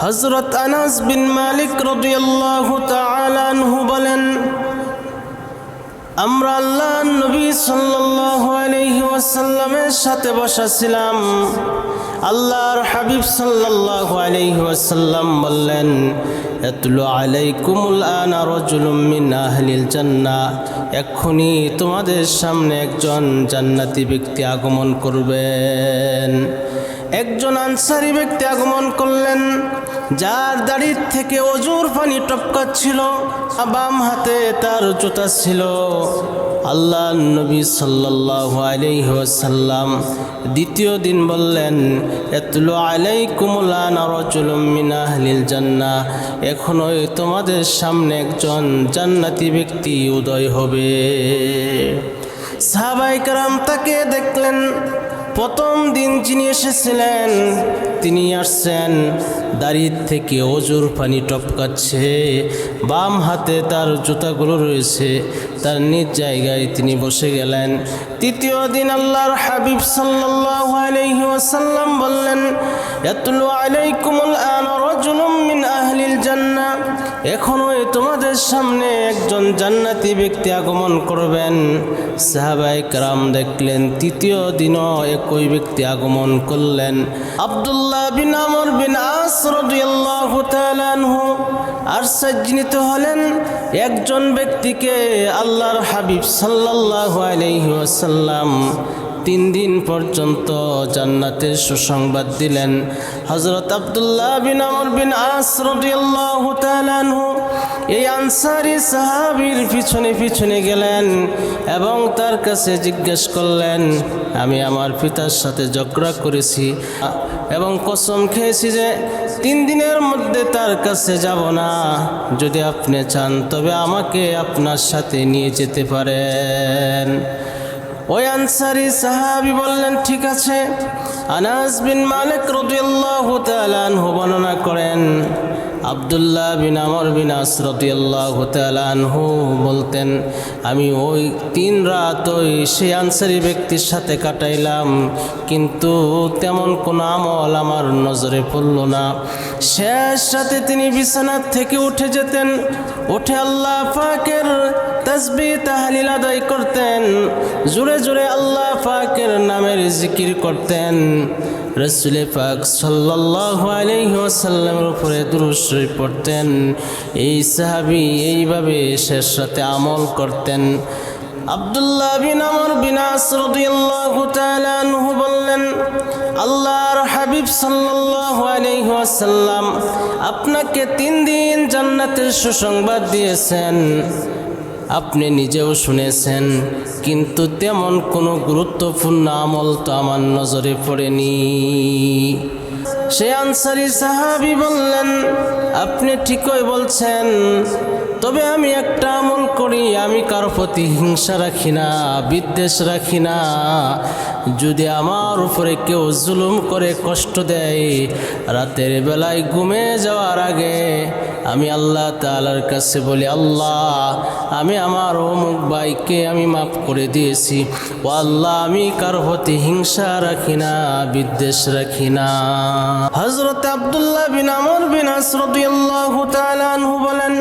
হযরত আনাস বিন মালিক রাদিয়াল্লাহু তাআলা আনহু বলেন, আমরা আল্লাহর নবী সাল্লাল্লাহু আলাইহি ওয়াসাল্লামের সাথে বসা ছিলাম। আল্লাহর হাবিব সাল্লাল্লাহু আলাইহি ওয়াসাল্লাম বললেন, ইয়াতলু আলাইকুমুল আনা রাজুলুম মিন আহলিল জান্নাহ, এক্ষুনি তোমাদের সামনে একজন জান্নাতি ব্যক্তি আগমন করবেন। একজন আনসারী ব্যক্তি আগমন করলেন, যার দাড়ির থেকে অজুর পানি টপকাচ্ছিল, বাম হাতে তার জুতা ছিল। আল্লাহর নবী সাল্লাল্লাহু আলাইহি ওয়াসাল্লাম দ্বিতীয় দিন বললেন, ইয়াতলু আলাইকুমুল আনা রাজুলুম মিন আহলিল জান্নাহ, এখনই তোমাদের সামনে একজন জান্নাতি ব্যক্তি উদয় হবে। সাহাবায়ে কেরাম তাকে দেখলেন। প্রথম দিন যিনি এসেছিলেন তিনি আসছেন, দাড়ির থেকে অজুর পানি টপকাচ্ছে, বাম হাতে তার জুতাগুলো রয়েছে, তার নিজ জায়গায় তিনি বসে গেলেন। তৃতীয় দিন আল্লাহর হাবিব সাল্লাল্লাহু আলাইহি ওয়াসাল্লাম বললেন, ইয়াতলু আলাইকুমুল আনা রাজুলুম মিন আহলিল জান্নাহ, এখনই তোমাদের সামনে একজন জান্নাতি ব্যক্তি আগমন করবেন। সাহাবায়ে কেরাম দেখলেন তৃতীয় দিনও একই ব্যক্তি আগমন করলেন। আব্দুল্লাহ বিন আমর বিন আস রাদিয়াল্লাহু তাআলা আনহু আশ্চর্যান্বিত হলেন। একজন ব্যক্তিকে আল্লাহর হাবিব সাল্লাল্লাহু আলাইহি ওয়াসাল্লাম 3 দিন পর্যন্ত জান্নাতের সুসংবাদ দিলেন। হযরত আব্দুল্লাহ বিন আমর বিন আস রাদিয়াল্লাহু তাআলা আনহু এই আনসারী সাহাবীর পিছনে পিছনে গেলেন এবং তার কাছে জিজ্ঞেস করলেন, আমি আমার পিতার সাথে ঝগড়া করেছি এবং কসম খেয়েছি যে 3 দিনের মধ্যে তার কাছে যাব না। যদি আপনি চান তবে আমাকে আপনার সাথে নিয়ে যেতে পারেন। ওই আনসারী সাহাবী বললেন, ঠিক আছে। আনাস বিন মালিক রাদিয়াল্লাহু তাআলা আনহু বর্ণনা করেন, আব্দুল্লাহ বিন আমর বিন আস রাদিয়াল্লাহু তাআলা আনহু বলতেন, আমি ওই 3 রাত ওই সেই আনসারী ব্যক্তির সাথে কাটাইলাম, কিন্তু তেমন কোনো আমল আমার নজরে পড়ল না। শেষ রাতে তিনি বিছানা থেকে উঠে যেতেন, উঠে আল্লাহ পাকের তাসবিহ তাহলিল আদায় করতেন, জোরে জোরে আল্লাহ পাকের নামের জিকির করতেন, রাসূল পাক সাল্লাল্লাহু আলাইহি ওয়াসাল্লামের উপরে দুরূদ শরীফ পড়তেন। এই সাহাবী এইভাবে শেষ রাতে আমল করতেন। আব্দুল্লাহ বিন আমর বিন আস রাদিয়াল্লাহু তাআলা আনহু বললেন, আল্লাহর হাবিব সাল্লাল্লাহু আলাইহি ওয়াসাল্লাম আপনাকে 3 দিন জান্নাতের সুসংবাদ দিয়েছেন, আপনি নিজেও শুনেছেন, কিন্তু তেমন কোনো গুরুত্বপূর্ণ আমল তো আমার নজরে পড়েনি। সে আনসারী সাহাবী বললেন, আপনি ঠিকই বলছেন, তবে আমি একটা আমল করি, আমি কারো প্রতি হিংসা রাখি না, বিদ্বেষ রাখি না। যদি আমার উপরে কেউ জুলুম করে কষ্ট দেয়, রাতের বেলায় ঘুমে যাওয়ার আগে আমি আল্লাহ তাআলার কাছে বলি, আল্লাহ আমি আমার অমুক ভাইকে আমি মাফ করে দিয়েছি, ও আল্লাহ আমি কারো প্রতি হিংসা রাখি না, বিদ্বেষ রাখি না। হযরত আব্দুল্লাহ বিন আমর বিন আস রাদিয়াল্লাহু তাআলা আনহু বলেন,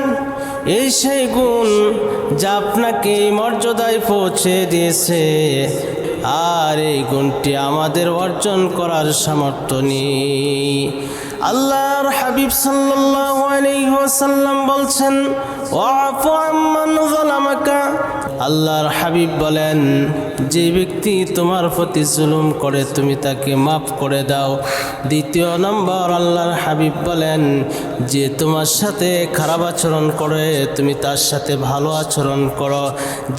এই সেই গুণ যা আপনাকে এই মর্যাদায় পৌঁছে দিয়েছে, আর এই গুণটি আমাদের অর্জন করার সামর্থ্য নেই। আল্লাহর হাবিব সাল্লাল্লাহু আলাইহি ওয়াসাল্লাম বলছেন, ওয়াফু আম্মান যালামাকা, আল্লাহর হাবিব বলেন, যে ব্যক্তি তোমার প্রতি জুলুম করে তুমি তাকে মাফ করে দাও। দ্বিতীয় নম্বর আল্লাহর হাবিব বলেন, যে তোমার সাথে খারাপ আচরণ করে তুমি তার সাথে ভালো আচরণ করো,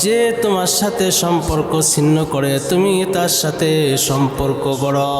যে তোমার সাথে সম্পর্ক ছিন্ন করে তুমি তার সাথে সম্পর্ক করো।